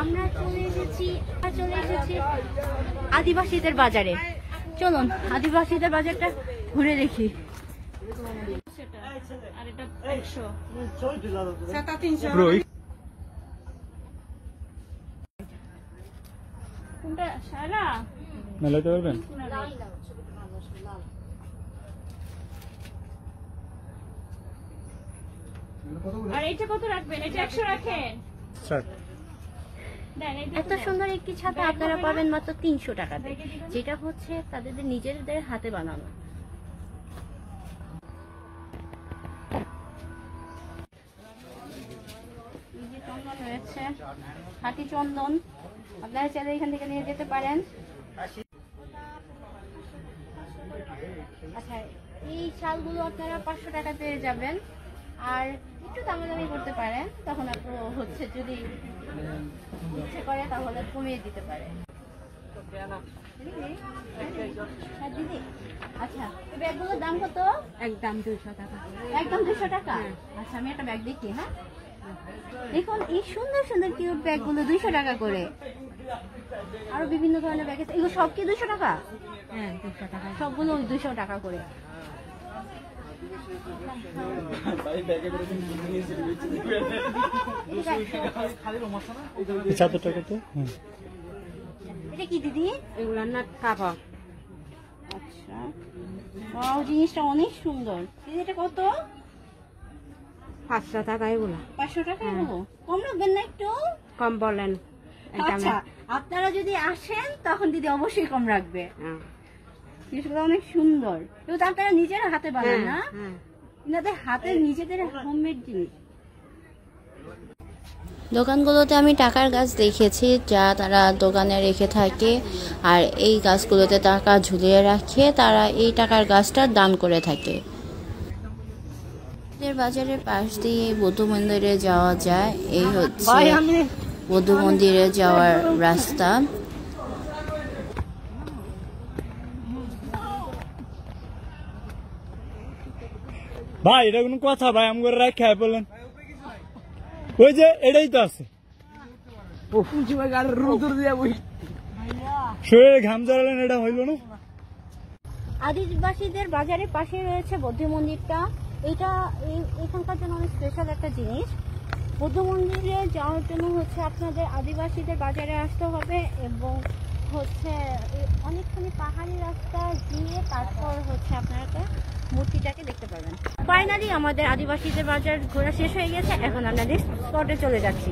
আমরা চলে এসেছি আদিবাসীদের বাজারে। চলুন আদিবাসীদের বাজারটা ঘুরে দেখি। আর এটা 100 কোনটা সারা মেলাতে পারবেন? আর এটা কত রাখবেন? এটা 100 রাখেন। এত সুন্দর একটি ছাতা আপনারা পাবেন মাত্র 300 টাকাতে, যেটা হচ্ছে তাদের নিজেদের হাতে বানানো। চন্দন রয়েছে, খাঁটি চন্দন, আপনারা চাইলে এখান থেকে নিয়ে যেতে পারেন। আচ্ছা, এই শালগুলো আপনারা 500 টাকা পেয়ে যাবেন। আর একটু দামাদামি করতে পারেন, তখন আপনার হচ্ছে যদি ইচ্ছে করে তাহলে কমিয়ে দিতে পারে। দিদি আচ্ছা, ব্যাগগুলোর দাম কত? একদম 200 টাকা। একদম 200 টাকা? আচ্ছা, আমি একটা ব্যাগ দেখি। হ্যাঁ, দেখুন এই সুন্দর সুন্দর কিউট ব্যাগগুলো 200 টাকা করে। আরো বিভিন্ন ধরনের ব্যাগ আছে, এগুলো সব কি 200 টাকা? হ্যাঁ, 200 টাকা সবগুলো 200 টাকা করে। এটা কি দিদি? এগুলো না কাপড়। আচ্ছা, ওয়াও, জিনিসটা অনেক সুন্দর। দিদি এটা কত? 500 টাকা এগুলো। 500 টাকা এগুলো? কম রাখবেন না একটু? কম বলেন। আচ্ছা, আপনারা যদি আসেন তখন দিদি অবশ্যই কম রাখবে। জিনিসগুলো অনেক সুন্দর। এগুলো তো আপনারা নিজেরা হাতে বানান না? এনাদের হাতের নিজেদের হোমমেড জিনিস। দোকানগুলোতে আমি টাকার গাছ দেখেছি, যা তারা দোকানে রেখে থাকে, আর এই গাছগুলোতে টাকা ঝুলিয়ে রাখে তারা এই টাকার গাছটা দান করে থাকে। বাজারের পাশ দিয়ে বৌদ্ধ মন্দিরে যাওয়া যায়। এই হচ্ছে বৌদ্ধ মন্দিরে যাওয়ার রাস্তা। ভাই এটা কোন কথা? ভাই আমি করে রাখা বললেন, ওই যে এটাই তো আছে। শরীরে ঘাম জড়ালেন, এটা হইল না। আদিবাসীদের বাজারের পাশে রয়েছে বৌদ্ধ মন্দিরটা। এটা এখানকার জন্য অনেক স্পেশাল একটা জিনিস। বৌদ্ধ মন্দিরে যাওয়ার জন্য হচ্ছে আপনাদের আদিবাসীদের বাজারে আসতে হবে, এবং হচ্ছে অনেকখানি পাহাড়ি রাস্তা দিয়ে তারপর হচ্ছে আপনারা মূর্তিটাকে দেখতে পাবেন। ফাইনালি আমাদের আদিবাসীদের বাজার ঘোরা শেষ হয়ে গেছে, এখন আমরা নেক্সট স্পটে চলে যাচ্ছি।